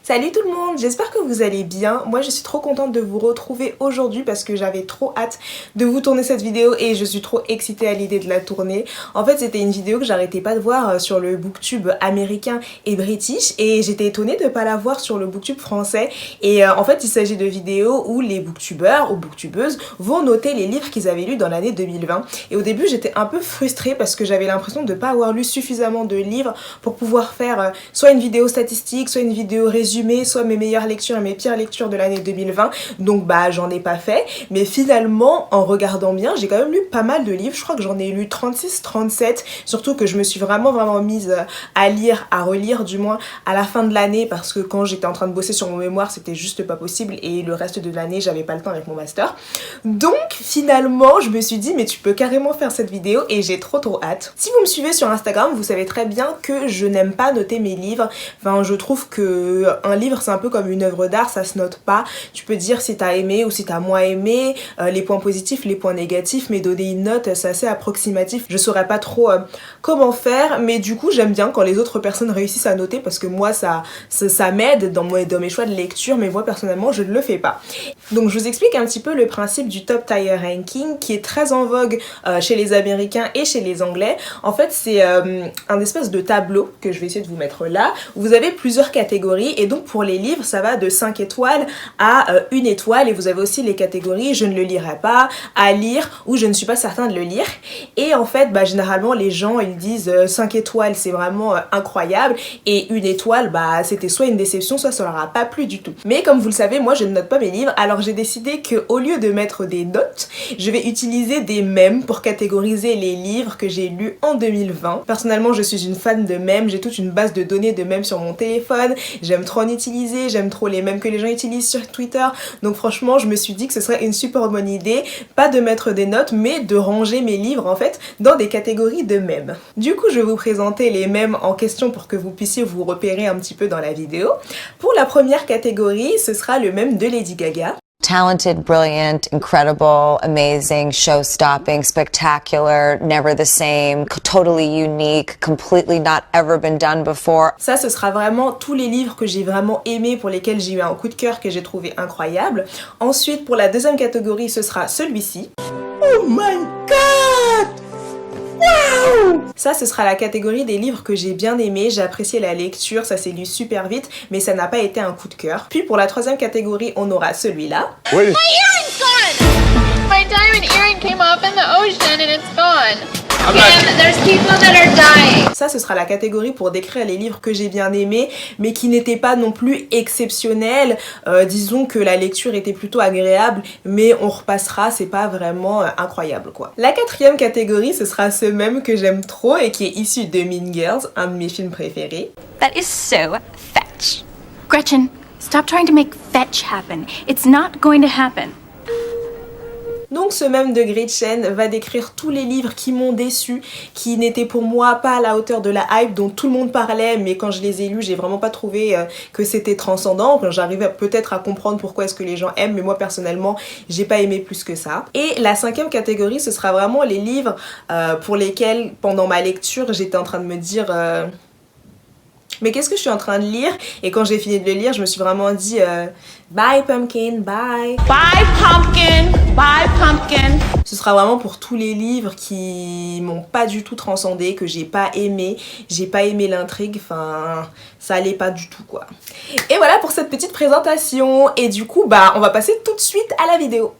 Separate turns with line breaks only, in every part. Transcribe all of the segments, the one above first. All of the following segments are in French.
Salut tout le monde, j'espère que vous allez bien. Moi je suis trop contente de vous retrouver aujourd'hui parce que j'avais trop hâte de vous tourner cette vidéo et je suis trop excitée à l'idée de la tourner. En fait c'était une vidéo que j'arrêtais pas de voir sur le booktube américain et british et j'étais étonnée de pas la voir sur le booktube français. Et en fait il s'agit de vidéos où les booktubeurs ou booktubeuses vont noter les livres qu'ils avaient lus dans l'année 2020. Et au début j'étais un peu frustrée parce que j'avais l'impression de pas avoir lu suffisamment de livres pour pouvoir faire soit une vidéo statistique, soit une vidéo résumée, soit mes meilleures lectures et mes pires lectures de l'année 2020, donc bah j'en ai pas fait, mais finalement en regardant bien j'ai quand même lu pas mal de livres. Je crois que j'en ai lu 36-37, surtout que je me suis vraiment mise à lire, à relire du moins à la fin de l'année parce que quand j'étais en train de bosser sur mon mémoire c'était juste pas possible et le reste de l'année j'avais pas le temps avec mon master. Donc finalement je me suis dit mais tu peux carrément faire cette vidéo et j'ai trop hâte. Si vous me suivez sur Instagram vous savez très bien que je n'aime pas noter mes livres. Enfin je trouve que un livre c'est un peu comme une œuvre d'art, ça se note pas. Tu peux dire si t'as aimé ou si t'as moins aimé, les points positifs, les points négatifs, mais donner une note c'est assez approximatif. Je saurais pas trop comment faire, mais du coup j'aime bien quand les autres personnes réussissent à noter parce que moi ça m'aide dans mes choix de lecture, mais moi personnellement je ne le fais pas. Donc je vous explique un petit peu le principe du top tier ranking qui est très en vogue chez les Américains et chez les Anglais. En fait c'est un espèce de tableau que je vais essayer de vous mettre là. Vous avez plusieurs catégories et donc pour les livres ça va de 5 étoiles à 1 étoile et vous avez aussi les catégories je ne le lirai pas, à lire ou je ne suis pas certain de le lire. Et en fait bah généralement les gens ils disent 5 étoiles c'est vraiment incroyable et 1 étoile bah c'était soit une déception soit ça leur a pas plu du tout. Mais comme vous le savez moi je ne note pas mes livres, alors j'ai décidé que au lieu de mettre des notes je vais utiliser des mèmes pour catégoriser les livres que j'ai lus en 2020. Personnellement je suis une fan de mèmes, j'ai toute une base de données de mèmes sur mon téléphone, j'aime trop en utiliser, j'aime trop les mèmes que les gens utilisent sur Twitter, donc franchement je me suis dit que ce serait une super bonne idée, pas de mettre des notes mais de ranger mes livres en fait dans des catégories de mèmes. Du coup je vais vous présenter les mèmes en question pour que vous puissiez vous repérer un petit peu dans la vidéo. Pour la première catégorie ce sera le mème de Lady Gaga.
Talented, brilliant, incredible, amazing, show-stopping, spectacular, never the same, totally unique, completely not ever been done before.
Ça, ce sera vraiment tous les livres que j'ai vraiment aimés, pour lesquels j'ai eu un coup de cœur, que j'ai trouvé incroyable. Ensuite, pour la deuxième catégorie, ce sera celui-ci. Oh my god! Wow! Ça, ce sera la catégorie des livres que j'ai bien aimés, j'ai apprécié la lecture, ça s'est lu super vite, mais ça n'a pas été un coup de cœur. Puis pour la troisième catégorie, on aura celui-là.
Oui. My earring's gone! My diamond earring came off in the ocean and it's gone. And there's people that are dying.
Ça, ce sera la catégorie pour décrire les livres que j'ai bien aimés, mais qui n'étaient pas non plus exceptionnels. Disons que la lecture était plutôt agréable, mais on repassera, c'est pas vraiment incroyable quoi. La quatrième catégorie, ce sera ce même que j'aime trop et qui est issu de Mean Girls, un de mes films préférés.
That is so fetch. Gretchen, stop trying to make fetch happen. It's not going to happen.
Donc ce même de Gretchen va décrire tous les livres qui m'ont déçu, qui n'étaient pour moi pas à la hauteur de la hype dont tout le monde parlait, mais quand je les ai lus j'ai vraiment pas trouvé que c'était transcendant. J'arrivais peut-être à comprendre pourquoi est-ce que les gens aiment, mais moi personnellement j'ai pas aimé plus que ça. Et la cinquième catégorie ce sera vraiment les livres pour lesquels pendant ma lecture j'étais en train de me dire mais qu'est-ce que je suis en train de lire? Et quand j'ai fini de le lire, je me suis vraiment dit bye pumpkin, bye.
Bye pumpkin! Bye pumpkin!
Ce sera vraiment pour tous les livres qui m'ont pas du tout transcendé, que j'ai pas aimé l'intrigue, enfin ça allait pas du tout quoi. Et voilà pour cette petite présentation et du coup bah on va passer tout de suite à la vidéo.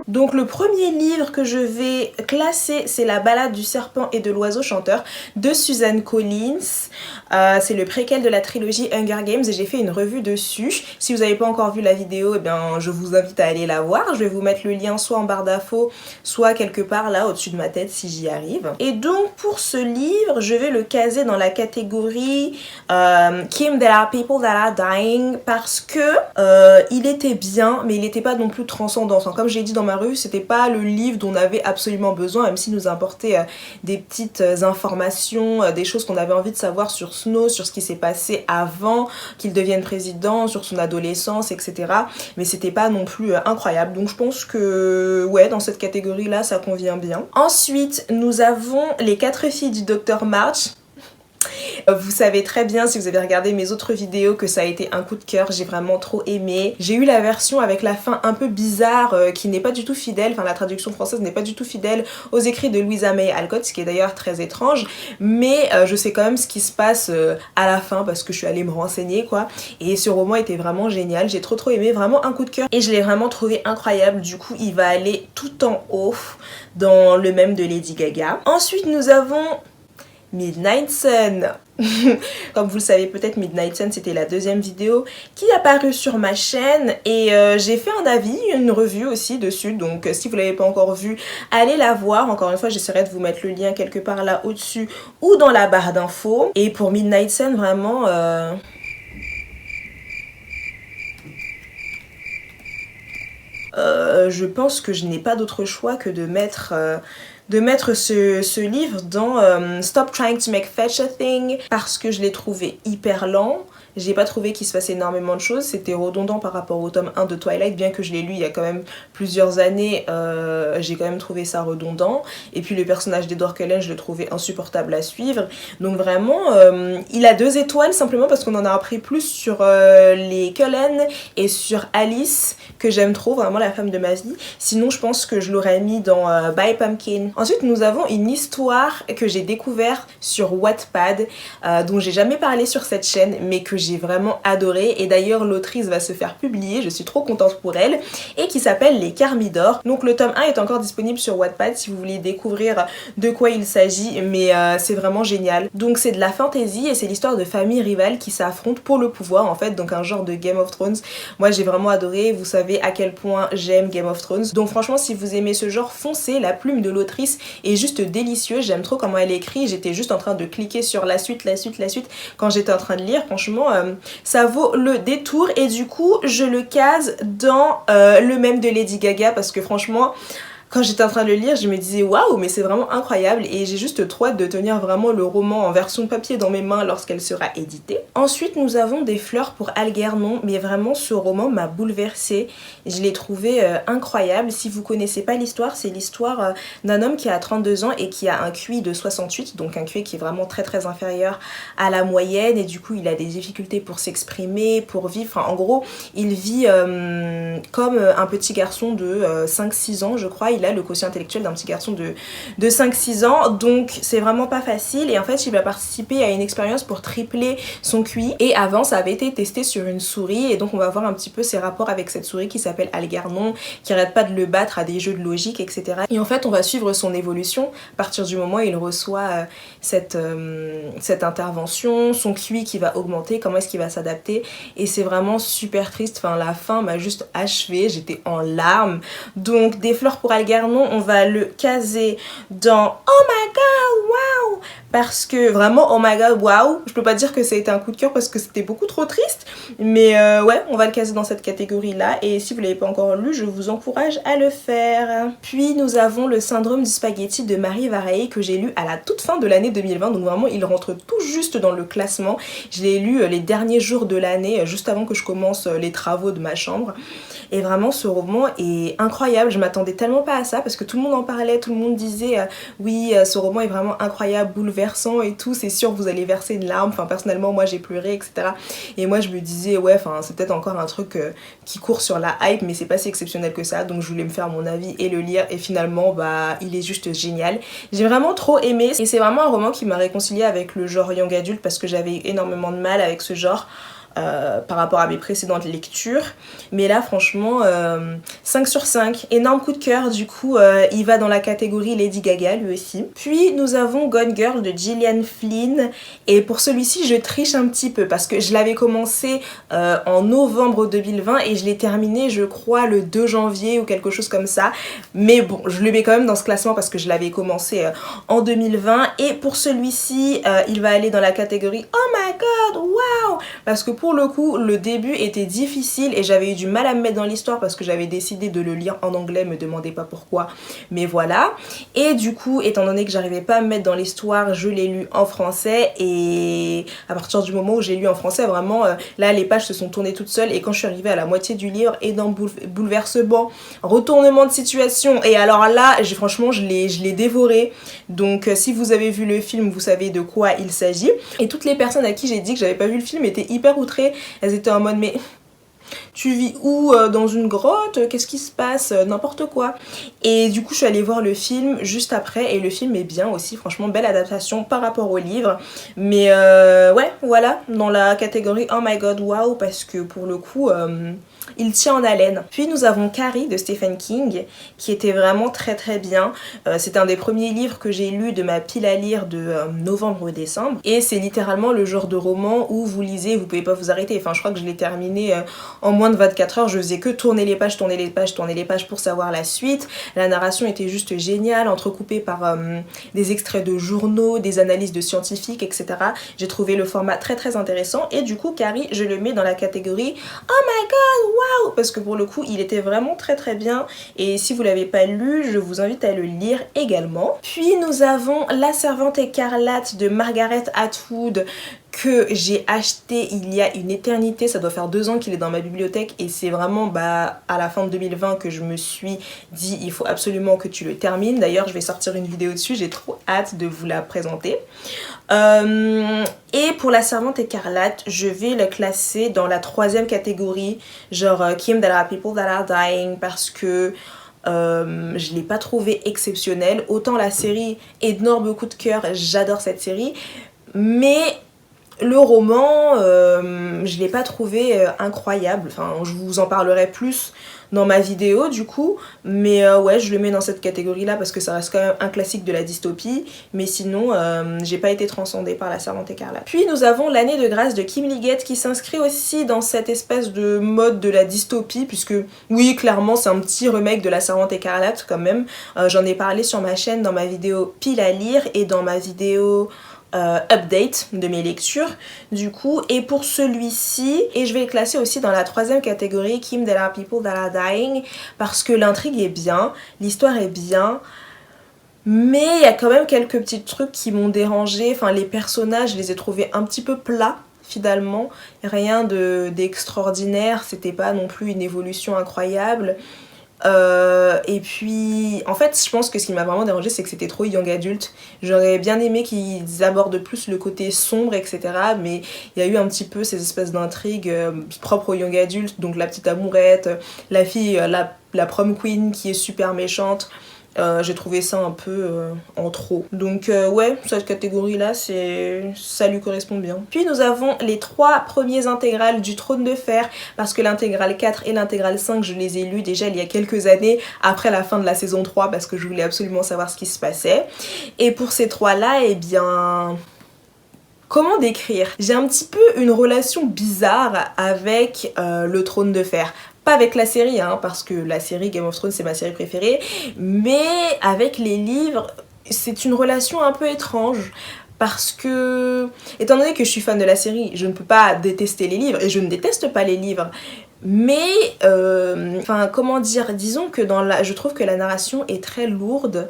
Donc le premier livre que je vais classer c'est La balade du serpent et de l'oiseau chanteur de Suzanne Collins. C'est le préquel de la trilogie Hunger Games et j'ai fait une revue dessus. Si vous n'avez pas encore vu la vidéo, eh bien, je vous invite à aller la voir. Je vais vous mettre le lien soit en barre d'infos, soit quelque part là au-dessus de ma tête si j'y arrive. Et donc pour ce livre, je vais le caser dans la catégorie Kim, There Are People That Are Dying parce que il était bien mais il n'était pas non plus transcendant. Enfin, comme j'ai dit dans ma paru, c'était pas le livre dont on avait absolument besoin, même s'il nous apportait des petites informations, des choses qu'on avait envie de savoir sur Snow, sur ce qui s'est passé avant qu'il devienne président, sur son adolescence, etc. Mais c'était pas non plus incroyable. Donc je pense que ouais, dans cette catégorie là ça convient bien. Ensuite nous avons les 4 filles du Dr March. Vous savez très bien si vous avez regardé mes autres vidéos que ça a été un coup de cœur, j'ai vraiment trop aimé. J'ai eu la version avec la fin un peu bizarre qui n'est pas du tout fidèle, enfin la traduction française n'est pas du tout fidèle aux écrits de Louisa May Alcott, ce qui est d'ailleurs très étrange, mais je sais quand même ce qui se passe à la fin parce que je suis allée me renseigner quoi, et ce roman était vraiment génial, j'ai trop aimé, vraiment un coup de cœur et je l'ai vraiment trouvé incroyable. Du coup il va aller tout en haut dans le même de Lady Gaga. Ensuite nous avons Midnight Sun. Comme vous le savez peut-être, Midnight Sun c'était la deuxième vidéo qui est apparue sur ma chaîne et j'ai fait un avis, une revue aussi dessus, donc si vous l'avez pas encore vue, allez la voir. Encore une fois j'essaierai de vous mettre le lien quelque part là au-dessus ou dans la barre d'infos. Et pour Midnight Sun vraiment... je pense que je n'ai pas d'autre choix que de mettre ce livre dans Stop Trying to Make Fetch a Thing parce que je l'ai trouvé hyper lent. J'ai pas trouvé qu'il se passait énormément de choses, c'était redondant par rapport au tome 1 de Twilight, bien que je l'ai lu il y a quand même plusieurs années, j'ai quand même trouvé ça redondant. Et puis le personnage d'Edward Cullen, je le trouvais insupportable à suivre. Donc vraiment, il a 2 étoiles simplement parce qu'on en a appris plus sur les Cullen et sur Alice, que j'aime trop, vraiment la femme de ma vie. Sinon je pense que je l'aurais mis dans By Pumpkin. Ensuite nous avons une histoire que j'ai découvert sur Wattpad, dont j'ai jamais parlé sur cette chaîne, mais que j'ai vraiment adoré, et d'ailleurs l'autrice va se faire publier, je suis trop contente pour elle, et qui s'appelle Les Carmidor. Donc le tome 1 est encore disponible sur Wattpad si vous voulez découvrir de quoi il s'agit, mais c'est vraiment génial. Donc c'est de la fantasy et c'est l'histoire de familles rivales qui s'affrontent pour le pouvoir en fait, donc un genre de Game of Thrones. Moi j'ai vraiment adoré, vous savez à quel point j'aime Game of Thrones, donc franchement si vous aimez ce genre, foncez, la plume de l'autrice est juste délicieuse, j'aime trop comment elle écrit, j'étais juste en train de cliquer sur la suite quand j'étais en train de lire, franchement ça vaut le détour. Et du coup je le case dans le même de Lady Gaga parce que franchement quand j'étais en train de le lire, je me disais waouh, mais c'est vraiment incroyable, et j'ai juste trop hâte de tenir vraiment le roman en version papier dans mes mains lorsqu'elle sera éditée. Ensuite nous avons Des fleurs pour Algernon, mais vraiment ce roman m'a bouleversée, je l'ai trouvé incroyable. Si vous connaissez pas l'histoire, c'est l'histoire d'un homme qui a 32 ans et qui a un QI de 68, donc un QI qui est vraiment très inférieur à la moyenne, et du coup il a des difficultés pour s'exprimer, pour vivre, enfin, en gros il vit comme un petit garçon de 5-6 ans je crois, il a le quotient intellectuel d'un petit garçon de 5-6 ans, donc c'est vraiment pas facile. Et en fait il va participer à une expérience pour tripler son QI, et avant ça avait été testé sur une souris, et donc on va voir un petit peu ses rapports avec cette souris qui s'appelle Algernon, qui arrête pas de le battre à des jeux de logique, etc. Et en fait on va suivre son évolution à partir du moment où il reçoit cette intervention, son QI qui va augmenter, comment est-ce qu'il va s'adapter, et c'est vraiment super triste. Enfin la fin m'a juste achevée, j'étais en larmes. Donc Des fleurs pour Algernon, on va le caser dans Oh my god wow, parce que vraiment oh my god wow, je peux pas dire que ça a été un coup de cœur parce que c'était beaucoup trop triste, mais ouais on va le caser dans cette catégorie là, et si vous l'avez pas encore lu je vous encourage à le faire. Puis nous avons Le syndrome du spaghetti de Marie Varey que j'ai lu à la toute fin de l'année 2020, donc vraiment il rentre tout juste dans le classement. Je l'ai lu les derniers jours de l'année, juste avant que je commence les travaux de ma chambre, et vraiment ce roman est incroyable. Je m'attendais tellement pas à ça parce que tout le monde en parlait, tout le monde disait oui ce roman est vraiment incroyable, bouleversant et tout, c'est sûr vous allez verser une larme, enfin personnellement moi j'ai pleuré, etc. Et moi je me disais ouais enfin c'est peut-être encore un truc qui court sur la hype, mais c'est pas si exceptionnel que ça, donc je voulais me faire mon avis et le lire, et finalement bah il est juste génial. J'ai vraiment trop aimé, et c'est vraiment un roman qui m'a réconciliée avec le genre young adulte parce que j'avais énormément de mal avec ce genre par rapport à mes précédentes lectures, mais là franchement 5 sur 5, énorme coup de cœur. Du coup il va dans la catégorie Lady Gaga lui aussi. Puis nous avons Gone Girl de Gillian Flynn, et pour celui-ci je triche un petit peu parce que je l'avais commencé en novembre 2020 et je l'ai terminé je crois le 2 janvier ou quelque chose comme ça, mais bon je le mets quand même dans ce classement parce que je l'avais commencé en 2020. Et pour celui-ci il va aller dans la catégorie Oh my god wow, waouh, parce que pour le coup le début était difficile et j'avais eu du mal à me mettre dans l'histoire parce que j'avais décidé de le lire en anglais, me demandez pas pourquoi, mais voilà. Et du coup, étant donné que j'arrivais pas à me mettre dans l'histoire, je l'ai lu en français, et à partir du moment où j'ai lu en français, vraiment là les pages se sont tournées toutes seules, et quand je suis arrivée à la moitié du livre, énorme bouleversement, retournement de situation, et alors là franchement je l'ai dévoré. Donc si vous avez vu le film, vous savez de quoi il s'agit. Et toutes les personnes à qui j'ai dit que j'avais pas vu le film étaient hyper outrées. Elles étaient en mode mais tu vis où, dans une grotte, qu'est-ce qui se passe, n'importe quoi. Et du coup je suis allée voir le film juste après, et le film est bien aussi, franchement belle adaptation par rapport au livre. Mais ouais, voilà, dans la catégorie oh my god wow, parce que pour le coup il tient en haleine. Puis nous avons Carrie de Stephen King, qui était vraiment très très bien. C'est un des premiers livres que j'ai lu de ma pile à lire de novembre-décembre, et c'est littéralement le genre de roman où vous lisez, vous pouvez pas vous arrêter. Enfin je crois que je l'ai terminé en moins de 24 heures, je faisais que tourner les pages, tourner les pages, tourner les pages pour savoir la suite. La narration était juste géniale, entrecoupée par des extraits de journaux, des analyses de scientifiques, etc. J'ai trouvé le format très très intéressant, et du coup Carrie je le mets dans la catégorie oh my god wow, parce que pour le coup il était vraiment très très bien, et si vous l'avez pas lu, je vous invite à le lire également. Puis nous avons La Servante écarlate de Margaret Atwood, que j'ai acheté il y a une éternité, ça doit faire 2 ans qu'il est dans ma bibliothèque, et c'est vraiment à la fin de 2020 que je me suis dit il faut absolument que tu le termines. D'ailleurs je vais sortir une vidéo dessus, j'ai trop hâte de vous la présenter. Et pour La Servante écarlate, je vais le classer dans la 3e catégorie, genre Kim, There Are People That Are Dying, parce que je l'ai pas trouvé exceptionnel. Autant la série, énorme coup de cœur, j'adore cette série, mais le roman, je l'ai pas trouvé incroyable. Enfin, je vous en parlerai plus dans ma vidéo du coup, mais ouais, je le mets dans cette catégorie là parce que ça reste quand même un classique de la dystopie, mais sinon j'ai pas été transcendée par La Servante écarlate. Puis nous avons L'année de grâce de Kim Liggett, qui s'inscrit aussi dans cette espèce de mode de la dystopie, puisque oui, clairement c'est un petit remake de La Servante écarlate quand même. J'en ai parlé sur ma chaîne dans ma vidéo pile à lire et dans ma vidéo update de mes lectures du coup. Et pour celui-ci, et je vais le classer aussi dans la 3e catégorie, Kim, There Are People That Are Dying, parce que l'intrigue est bien, l'histoire est bien, mais il y a quand même quelques petits trucs qui m'ont dérangé. Enfin les personnages, je les ai trouvés un petit peu plats finalement, rien d'extraordinaire, c'était pas non plus une évolution incroyable. Et puis en fait je pense que ce qui m'a vraiment dérangé, c'est que c'était trop young adulte. J'aurais bien aimé qu'ils abordent plus le côté sombre, etc. Mais il y a eu un petit peu ces espèces d'intrigues propres aux young adultes, donc la petite amourette, la fille, la prom queen qui est super méchante. J'ai trouvé ça un peu en trop. Donc ouais, cette catégorie là, ça lui correspond bien. Puis nous avons les 3 premiers intégrales du Trône de Fer, parce que l'intégrale 4 et l'intégrale 5 je les ai lus déjà il y a quelques années, après la fin de la saison 3, parce que je voulais absolument savoir ce qui se passait. Et pour ces 3 là, eh bien... comment décrire? J'ai un petit peu une relation bizarre avec le Trône de Fer. Pas avec la série, hein, parce que la série Game of Thrones c'est ma série préférée, mais avec les livres, c'est une relation un peu étrange. Parce que, étant donné que je suis fan de la série, je ne peux pas détester les livres, et je ne déteste pas les livres. Mais, enfin comment dire, disons que je trouve que la narration est très lourde.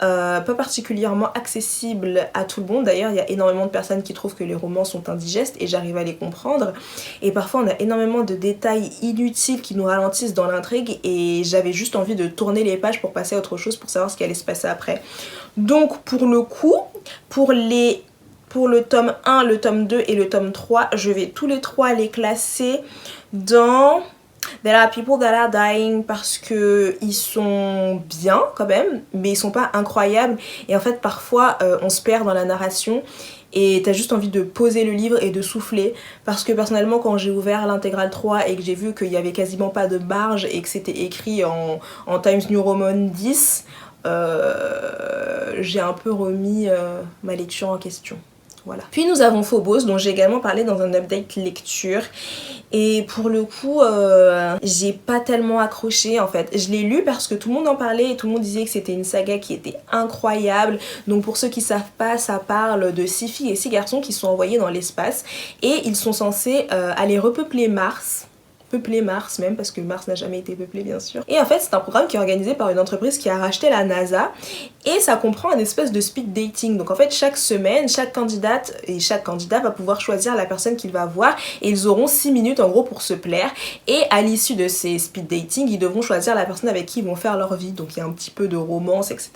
Pas particulièrement accessible à tout le monde. D'ailleurs il y a énormément de personnes qui trouvent que les romans sont indigestes, et j'arrive à les comprendre, et parfois on a énormément de détails inutiles qui nous ralentissent dans l'intrigue, et j'avais juste envie de tourner les pages pour passer à autre chose, pour savoir ce qui allait se passer après. Donc pour le coup, pour le tome 1, le tome 2 et le tome 3, je vais tous les 3 les classer dans There Are People That Are Dying, parce que ils sont bien quand même, mais ils sont pas incroyables, et en fait parfois on se perd dans la narration et t'as juste envie de poser le livre et de souffler. Parce que personnellement quand j'ai ouvert l'intégrale 3 et que j'ai vu qu'il y avait quasiment pas de marge et que c'était écrit en Times New Roman 10, j'ai un peu remis ma lecture en question. voilà. Puis nous avons Phobos, dont j'ai également parlé dans un update lecture. Et pour le coup, j'ai pas tellement accroché en fait. Je l'ai lu parce que tout le monde en parlait et tout le monde disait que c'était une saga qui était incroyable. Donc pour ceux qui savent pas, ça parle de 6 filles et 6 garçons qui sont envoyés dans l'espace. Et ils sont censés aller repeupler Mars. Peupler Mars même, parce que Mars n'a jamais été peuplé bien sûr. Et en fait c'est un programme qui est organisé par une entreprise qui a racheté la NASA et ça comprend un espèce de speed dating. Donc en fait chaque semaine, chaque candidate et chaque candidat va pouvoir choisir la personne qu'il va voir et ils auront 6 minutes en gros pour se plaire et à l'issue de ces speed dating ils devront choisir la personne avec qui ils vont faire leur vie. Donc il y a un petit peu de romance etc.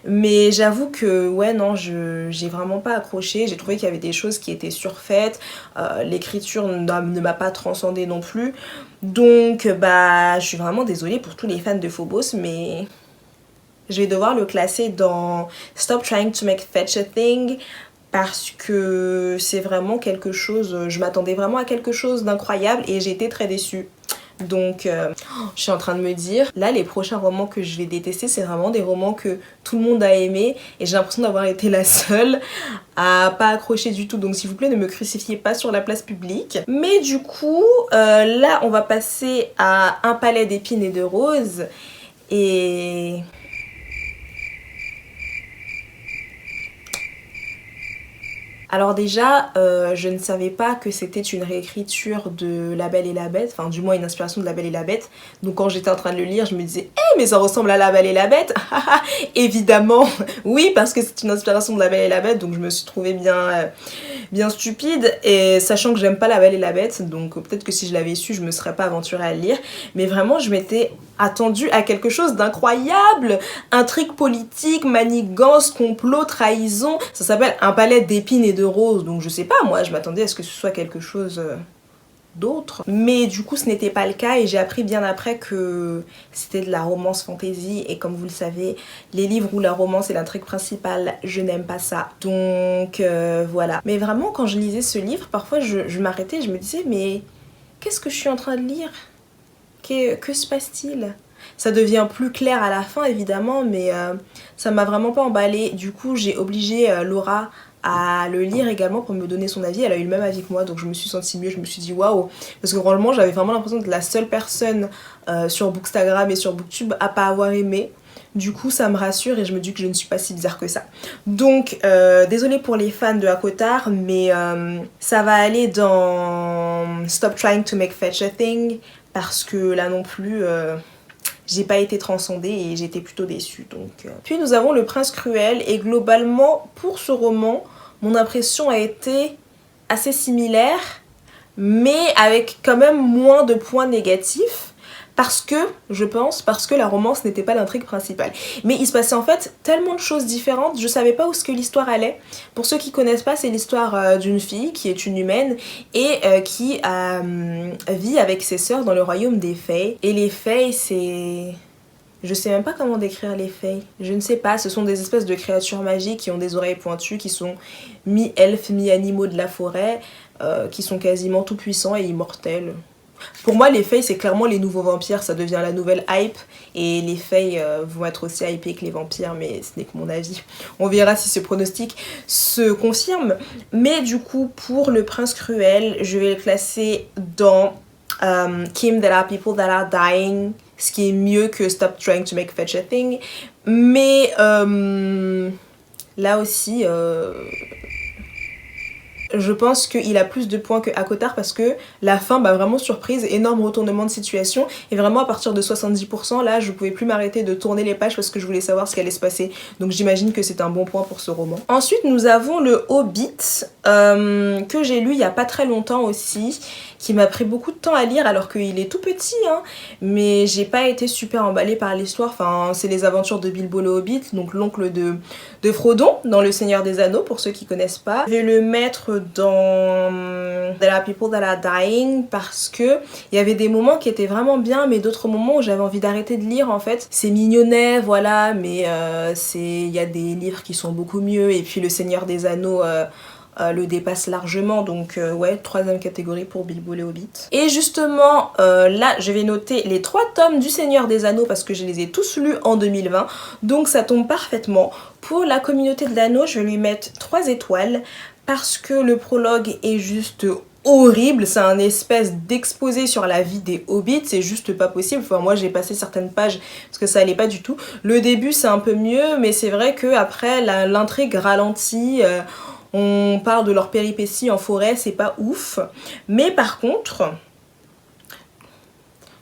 Mais j'avoue que ouais non, j'ai vraiment pas accroché. J'ai trouvé qu'il y avait des choses qui étaient surfaites, l'écriture ne m'a pas transcendée non plus. Donc bah je suis vraiment désolée pour tous les fans de Phobos, mais je vais devoir le classer dans Stop Trying to Make Fetch a Thing parce que c'est vraiment quelque chose, je m'attendais vraiment à quelque chose d'incroyable et j'ai été très déçue. Donc je suis en train de me dire, là les prochains romans que je vais détester c'est vraiment des romans que tout le monde a aimé et j'ai l'impression d'avoir été la seule à pas accrocher du tout. Donc s'il vous plaît ne me crucifiez pas sur la place publique. Mais du coup là on va passer à Un palais d'épines et de roses et... Alors déjà, je ne savais pas que c'était une réécriture de La Belle et la Bête, enfin du moins une inspiration de La Belle et la Bête. Donc quand j'étais en train de le lire, je me disais « Eh mais ça ressemble à La Belle et la Bête !» Évidemment, oui parce que c'est une inspiration de La Belle et la Bête, donc je me suis trouvée bien stupide. Et sachant que j'aime pas La Belle et la Bête, donc peut-être que si je l'avais su, je me serais pas aventurée à le lire. Mais vraiment, je m'étais attendue à quelque chose d'incroyable. Intrigue politique, manigance, complot, trahison. Ça s'appelle Un palais d'épines et de roses, donc je sais pas, moi je m'attendais à ce que ce soit quelque chose d'autre. Mais du coup ce n'était pas le cas et j'ai appris bien après que c'était de la romance fantasy et comme vous le savez, les livres où la romance est l'intrigue principale, je n'aime pas ça. Donc voilà. Mais vraiment quand je lisais ce livre, parfois je m'arrêtais, je me disais mais qu'est-ce que je suis en train de lire ? Que se passe-t-il ? Ça devient plus clair à la fin évidemment, mais ça m'a vraiment pas emballé. Du coup j'ai obligé Laura à le lire également pour me donner son avis. Elle a eu le même avis que moi, donc je me suis sentie mieux, je me suis dit waouh, parce que vraiment j'avais vraiment l'impression d'être la seule personne sur Bookstagram et sur Booktube à pas avoir aimé. Du coup ça me rassure et je me dis que je ne suis pas si bizarre que ça. Donc désolée pour les fans de ACOTAR, mais ça va aller dans Stop Trying to Make Fetch a Thing parce que là non plus j'ai pas été transcendée et j'étais plutôt déçue. Donc Puis nous avons Le Prince Cruel et globalement pour ce roman mon impression a été assez similaire mais avec quand même moins de points négatifs parce que la romance n'était pas l'intrigue principale. Mais il se passait en fait tellement de choses différentes, je savais pas où ce que l'histoire allait. Pour ceux qui connaissent pas, c'est l'histoire d'une fille qui est une humaine et qui vit avec ses sœurs dans le royaume des fées. Et les fées, c'est... Je sais même pas comment décrire les fées. Je ne sais pas, ce sont des espèces de créatures magiques qui ont des oreilles pointues, qui sont mi-elfes, mi-animaux de la forêt, qui sont quasiment tout puissants et immortels. Pour moi les fays c'est clairement les nouveaux vampires, ça devient la nouvelle hype et les fays vont être aussi hypés que les vampires, mais ce n'est que mon avis. On verra si ce pronostic se confirme. Mais du coup pour Le Prince Cruel, je vais le classer dans Kim, There Are People That Are Dying, ce qui est mieux que Stop Trying to Make Fetch a Thing. Mais là aussi... je pense qu'il a plus de points que ACOTAR parce que la fin m'a vraiment surprise, énorme retournement de situation et vraiment à partir de 70% là je pouvais plus m'arrêter de tourner les pages parce que je voulais savoir ce qui allait se passer, donc j'imagine que c'est un bon point pour ce roman. Ensuite nous avons Le Hobbit que j'ai lu il y a pas très longtemps aussi, qui m'a pris beaucoup de temps à lire alors qu'il est tout petit hein, mais j'ai pas été super emballée par l'histoire. Enfin c'est les aventures de Bilbo le Hobbit, donc l'oncle de Frodon dans Le Seigneur des Anneaux pour ceux qui connaissent pas. Je vais le mettre dans There Are People That Are Dying parce que il y avait des moments qui étaient vraiment bien mais d'autres moments où j'avais envie d'arrêter de lire en fait. C'est mignonnet voilà, mais il y a des livres qui sont beaucoup mieux et puis Le Seigneur des Anneaux le dépasse largement, donc ouais, 3e catégorie pour Bilbo le Hobbit. Et justement là je vais noter les 3 tomes du Seigneur des Anneaux parce que je les ai tous lus en 2020, donc ça tombe parfaitement. Pour La Communauté de l'Anneau, je vais lui mettre 3 étoiles parce que le prologue est juste horrible, c'est un espèce d'exposé sur la vie des hobbits, c'est juste pas possible. Enfin, moi j'ai passé certaines pages parce que ça allait pas du tout. Le début c'est un peu mieux, mais c'est vrai que après l'intrigue ralentit, on parle de leur péripéties en forêt, c'est pas ouf. Mais par contre,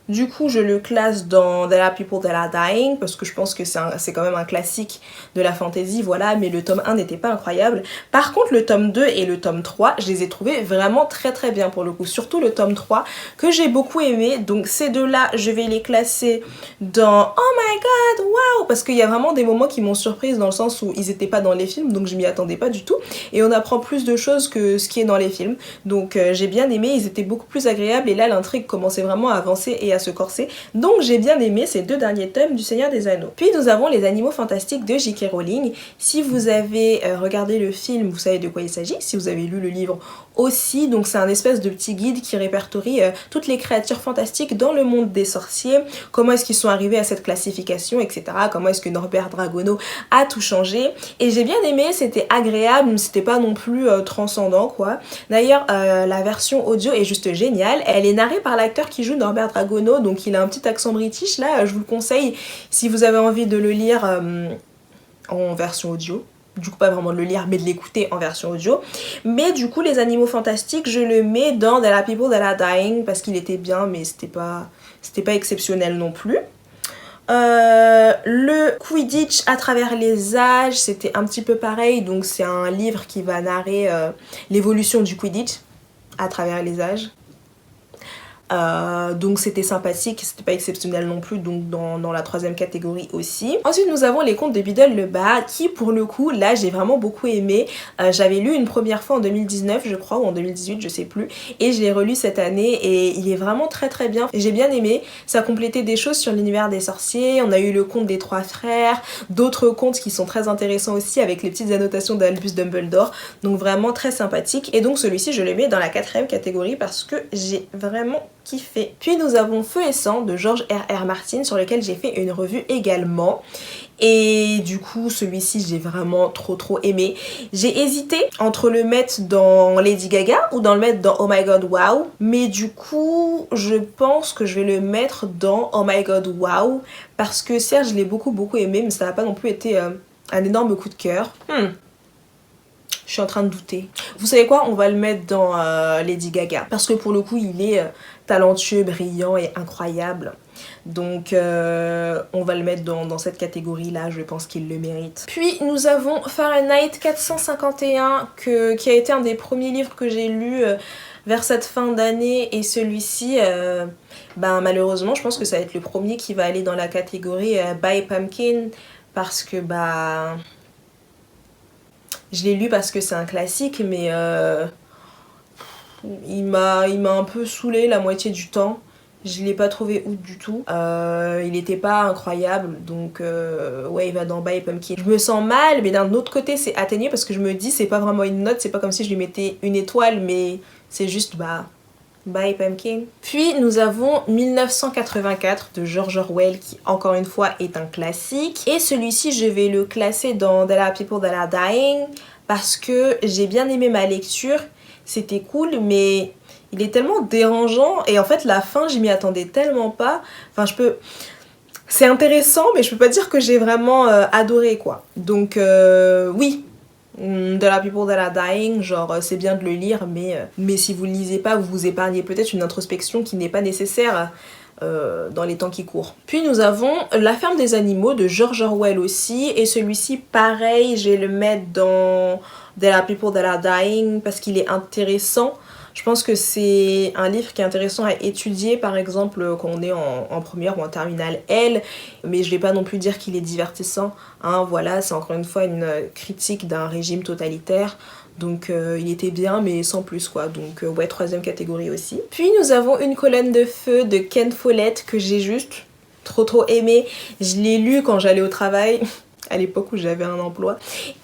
du coup, je le classe dans There Are People That Are Dying parce que je pense que c'est quand même un classique de la fantasy, voilà, mais le tome 1 n'était pas incroyable. Par contre, le tome 2 et le tome 3, je les ai trouvés vraiment très très bien pour le coup, surtout le tome 3 que j'ai beaucoup aimé. Donc ces deux-là, je vais les classer dans Oh my god, wow, parce qu'il y a vraiment des moments qui m'ont surprise dans le sens où ils étaient pas dans les films, donc je m'y attendais pas du tout. Et on apprend plus de choses que ce qui est dans les films. Donc j'ai bien aimé, ils étaient beaucoup plus agréables et là l'intrigue commençait vraiment à avancer et à se corser. Donc j'ai bien aimé ces deux derniers tomes du Seigneur des Anneaux. Puis nous avons Les Animaux Fantastiques de J.K. Rowling. Si vous avez regardé le film, vous savez de quoi il s'agit. Si vous avez lu le livre aussi, donc c'est un espèce de petit guide qui répertorie toutes les créatures fantastiques dans le monde des sorciers, comment est-ce qu'ils sont arrivés à cette classification, etc. Comment est-ce que Norbert Dragono a tout changé. Et j'ai bien aimé, c'était agréable, c'était pas non plus transcendant quoi. D'ailleurs la version audio est juste géniale, elle est narrée par l'acteur qui joue Norbert Dragono, donc il a un petit accent british là, je vous le conseille si vous avez envie de le lire en version audio. Du coup pas vraiment de le lire mais de l'écouter en version audio. Mais du coup Les Animaux Fantastiques, je le mets dans There Are People That Are Dying parce qu'il était bien mais c'était pas exceptionnel non plus. Le Quidditch à travers les âges, c'était un petit peu pareil, donc c'est un livre qui va narrer l'évolution du Quidditch à travers les âges. Donc c'était sympathique, c'était pas exceptionnel non plus, donc dans la troisième catégorie aussi. Ensuite nous avons Les Contes de Biddle le Bas qui pour le coup là j'ai vraiment beaucoup aimé. J'avais lu une première fois en 2019 je crois ou en 2018 je sais plus et je l'ai relu cette année et il est vraiment très très bien. J'ai bien aimé, ça complétait des choses sur l'univers des sorciers, on a eu le conte des trois frères, d'autres contes qui sont très intéressants aussi avec les petites annotations d'Albus Dumbledore, donc vraiment très sympathique. Et donc celui-ci je le mets dans la quatrième catégorie parce que j'ai vraiment kiffé. Puis nous avons Feu et Sang de George R.R. Martin sur lequel j'ai fait une revue également. Et du coup celui-ci j'ai vraiment trop aimé. J'ai hésité entre le mettre dans Lady Gaga ou dans le mettre dans Oh My God Wow. Mais du coup je pense que je vais le mettre dans Oh My God Wow. Parce que certes je l'ai beaucoup aimé mais ça n'a pas non plus été un énorme coup de cœur. Je suis en train de douter. Vous savez quoi? On va le mettre dans Lady Gaga. Parce que pour le coup, il est talentueux, brillant et incroyable. Donc on va le mettre dans cette catégorie-là. Je pense qu'il le mérite. Puis nous avons Fahrenheit 451 qui a été un des premiers livres que j'ai lu vers cette fin d'année. Et celui-ci, malheureusement, je pense que ça va être le premier qui va aller dans la catégorie By Pumpkin. Parce que je l'ai lu parce que c'est un classique, mais il m'a un peu saoulé la moitié du temps. Je l'ai pas trouvé ouf du tout. Il était pas incroyable, donc ouais, il va dans By Pumpkin. Je me sens mal, mais d'un autre côté c'est atténué parce que je me dis c'est pas vraiment une note, c'est pas comme si je lui mettais une étoile, mais c'est juste By Pumpkin. Puis nous avons 1984 de George Orwell qui encore une fois est un classique. Et celui-ci je vais le classer dans There Are People That Are Dying parce que j'ai bien aimé ma lecture. C'était cool mais il est tellement dérangeant et en fait la fin je m'y attendais tellement pas. Enfin c'est intéressant mais je peux pas dire que j'ai vraiment adoré quoi. Donc oui. There Are People That Are Dying, genre c'est bien de le lire mais si vous le lisez pas vous vous épargnez peut-être une introspection qui n'est pas nécessaire dans les temps qui courent. Puis nous avons La Ferme des Animaux de George Orwell aussi et celui-ci pareil je vais le mettre dans There Are People That Are Dying parce qu'il est intéressant. Je pense que c'est un livre qui est intéressant à étudier par exemple quand on est en première ou en terminale L, mais je vais pas non plus dire qu'il est divertissant, hein, voilà, c'est encore une fois une critique d'un régime totalitaire, donc il était bien mais sans plus quoi, donc ouais, troisième catégorie aussi. Puis nous avons Une colonne de feu de Ken Follett que j'ai juste trop aimé, je l'ai lu quand j'allais au travail. à l'époque où j'avais un emploi.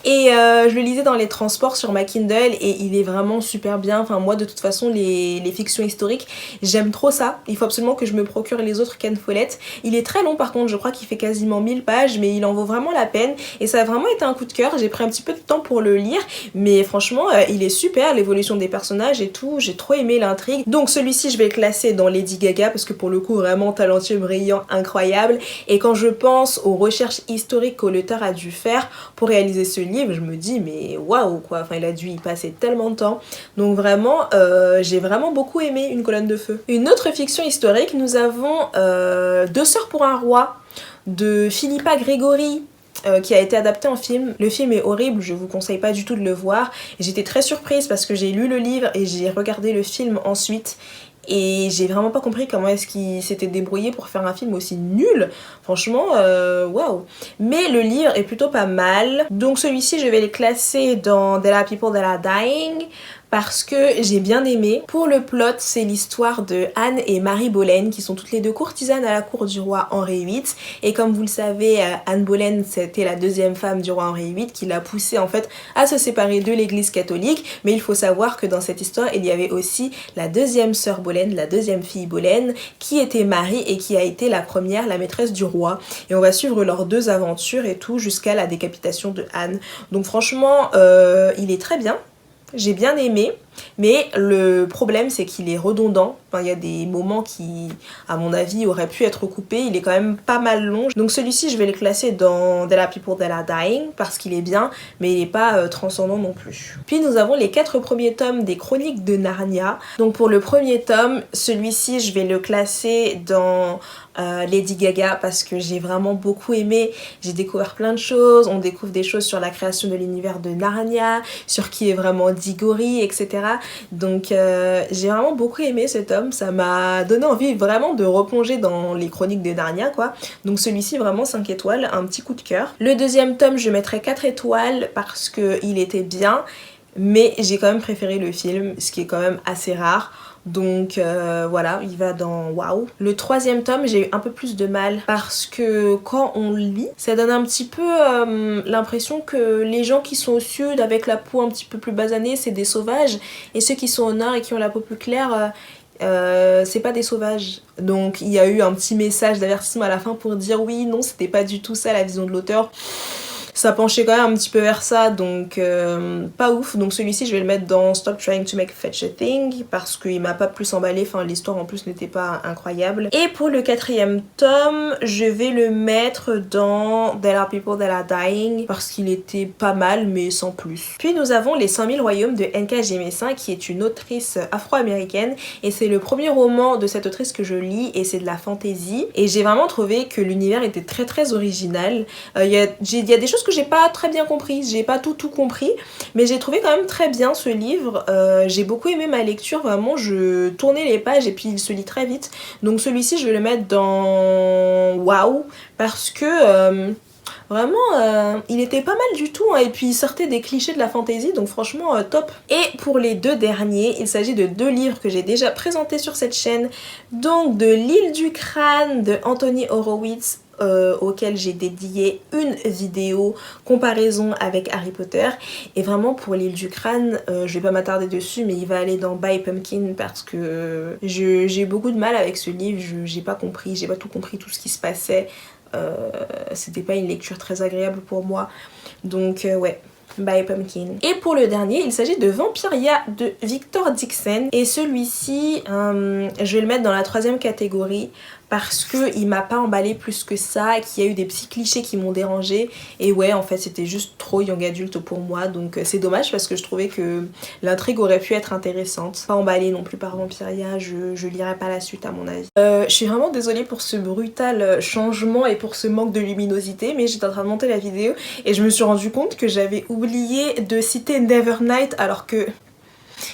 Et je le lisais dans les transports sur ma Kindle et il est vraiment super bien. Enfin moi de toute façon les fictions historiques j'aime trop ça. Il faut absolument que je me procure les autres Ken Follett. Il est très long par contre, je crois qu'il fait quasiment 1000 pages mais il en vaut vraiment la peine et ça a vraiment été un coup de cœur. J'ai pris un petit peu de temps pour le lire mais franchement il est super, l'évolution des personnages et tout, j'ai trop aimé l'intrigue. Donc celui-ci je vais le classer dans Lady Gaga parce que pour le coup vraiment talentueux, brillant, incroyable. Et quand je pense aux recherches historiques que l'auteur a dû faire pour réaliser ce livre, je me dis mais waouh quoi, enfin il a dû y passer tellement de temps. Donc vraiment j'ai vraiment beaucoup aimé Une colonne de feu. Une autre fiction historique, nous avons Deux sœurs pour un roi de Philippa Gregory, qui a été adapté en film. Le film est horrible, je vous conseille pas du tout de le voir. J'étais très surprise parce que j'ai lu le livre et j'ai regardé le film ensuite et j'ai vraiment pas compris comment est-ce qu'il s'était débrouillé pour faire un film aussi nul. Franchement, waouh. Mais le livre est plutôt pas mal. Donc celui-ci, je vais le classer dans There Are People That Are Dying parce que j'ai bien aimé. Pour le plot, c'est l'histoire de Anne et Marie Boleyn qui sont toutes les deux courtisanes à la cour du roi Henri VIII. Et comme vous le savez, Anne Boleyn c'était la deuxième femme du roi Henri VIII qui l'a poussée en fait à se séparer de l'église catholique. Mais il faut savoir que dans cette histoire, il y avait aussi la deuxième sœur Boleyn, la deuxième fille Boleyn, qui était Marie et qui a été la première, la maîtresse du roi. Et on va suivre leurs deux aventures et tout jusqu'à la décapitation de Anne. Donc franchement, il est très bien. J'ai bien aimé, mais le problème c'est qu'il est redondant. Enfin, il y a des moments qui, à mon avis, auraient pu être coupés. Il est quand même pas mal long. Donc celui-ci, je vais le classer dans There Are People That Are Dying parce qu'il est bien, mais il n'est pas transcendant non plus. Puis nous avons les 4 premiers tomes des Chroniques de Narnia. Donc pour le premier tome, celui-ci, je vais le classer dans Lady Gaga parce que j'ai vraiment beaucoup aimé. J'ai découvert plein de choses. On découvre des choses sur la création de l'univers de Narnia, sur qui est vraiment Diggory, etc. Donc j'ai vraiment beaucoup aimé ce tome. Ça m'a donné envie vraiment de replonger dans les Chroniques de Narnia quoi. Donc celui-ci vraiment 5 étoiles, un petit coup de cœur. Le deuxième tome, je mettrai 4 étoiles parce qu'il était bien, mais j'ai quand même préféré le film, ce qui est quand même assez rare. Donc voilà, il va dans waouh. Le troisième tome, j'ai eu un peu plus de mal parce que quand on le lit, ça donne un petit peu l'impression que les gens qui sont au sud avec la peau un petit peu plus basanée, c'est des sauvages, et ceux qui sont au nord et qui ont la peau plus claire, c'est pas des sauvages. Donc il y a eu un petit message d'avertissement à la fin pour dire oui, non, c'était pas du tout ça la vision de l'auteur. Ça penchait quand même un petit peu vers ça, donc pas ouf. Donc celui-ci je vais le mettre dans Stop Trying to Make Fetch a Thing parce qu'il m'a pas plus emballé, enfin l'histoire en plus n'était pas incroyable. Et pour le quatrième tome, je vais le mettre dans There Are People That Are Dying parce qu'il était pas mal mais sans plus. Puis nous avons Les 5000 royaumes de N.K. Jemisin qui est une autrice afro-américaine et c'est le premier roman de cette autrice que je lis et c'est de la fantasy. Et j'ai vraiment trouvé que l'univers était très très original. Il y a des choses que j'ai pas très bien compris, j'ai pas tout compris, mais j'ai trouvé quand même très bien ce livre. J'ai beaucoup aimé ma lecture, vraiment je tournais les pages et puis il se lit très vite. Donc celui-ci je vais le mettre dans waouh parce que vraiment il était pas mal du tout hein, et puis il sortait des clichés de la fantasy, donc franchement top. Et pour les deux derniers, il s'agit de 2 livres que j'ai déjà présentés sur cette chaîne, donc de L'île du crâne de Anthony Horowitz, auquel j'ai dédié une vidéo comparaison avec Harry Potter. Et vraiment pour l'île du crâne, je vais pas m'attarder dessus, mais il va aller dans By Pumpkin parce que j'ai beaucoup de mal avec ce livre. J'ai pas tout compris tout ce qui se passait. C'était pas une lecture très agréable pour moi, donc ouais, By Pumpkin. Et pour le dernier, il s'agit de Vampiria de Victor Dixon, et celui-ci je vais le mettre dans la 3e catégorie parce que il m'a pas emballé plus que ça, qu'il y a eu des petits clichés qui m'ont dérangé et ouais en fait c'était juste trop young adulte pour moi, donc c'est dommage parce que je trouvais que l'intrigue aurait pu être intéressante. Pas emballée non plus par Vampiria, je lirai pas la suite à mon avis. Je suis vraiment désolée pour ce brutal changement et pour ce manque de luminosité, mais j'étais en train de monter la vidéo et je me suis rendu compte que j'avais oublié de citer Nevernight alors que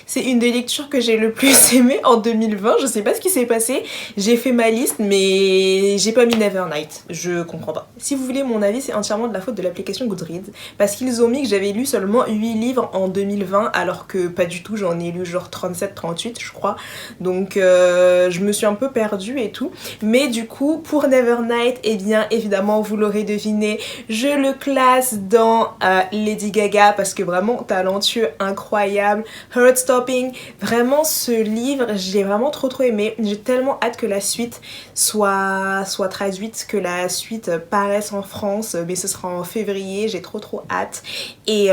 c'est une des lectures que j'ai le plus aimé en 2020. Je sais pas ce qui s'est passé, j'ai fait ma liste mais j'ai pas mis Nevernight, je comprends pas. Si vous voulez mon avis, c'est entièrement de la faute de l'application Goodreads parce qu'ils ont mis que j'avais lu seulement 8 livres en 2020 alors que pas du tout, j'en ai lu genre 37-38 je crois. Donc je me suis un peu perdue et tout. Mais du coup pour Nevernight, eh bien évidemment vous l'aurez deviné, je le classe dans Lady Gaga parce que vraiment talentueux, incroyable, heart-stopping. Vraiment ce livre, j'ai vraiment trop aimé. J'ai tellement hâte que la suite soit traduite, que la suite paraisse en France, mais ce sera en février, j'ai trop hâte. Et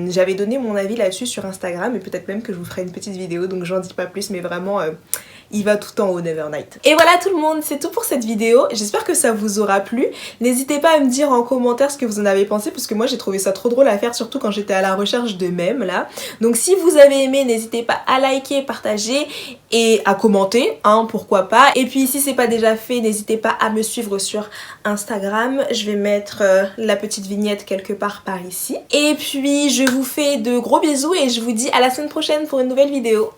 j'avais donné mon avis là-dessus sur Instagram et peut-être même que je vous ferai une petite vidéo, donc j'en dis pas plus, mais vraiment il va tout en haut Nevernight. Et voilà tout le monde, c'est tout pour cette vidéo. J'espère que ça vous aura plu. N'hésitez pas à me dire en commentaire ce que vous en avez pensé parce que moi j'ai trouvé ça trop drôle à faire, surtout quand j'étais à la recherche de mèmes là. Donc si vous avez aimé, n'hésitez pas à liker, partager et à commenter, hein, pourquoi pas. Et puis si c'est pas déjà fait, n'hésitez pas à me suivre sur Instagram. Je vais mettre la petite vignette quelque part par ici. Et puis je vous fais de gros bisous et je vous dis à la semaine prochaine pour une nouvelle vidéo.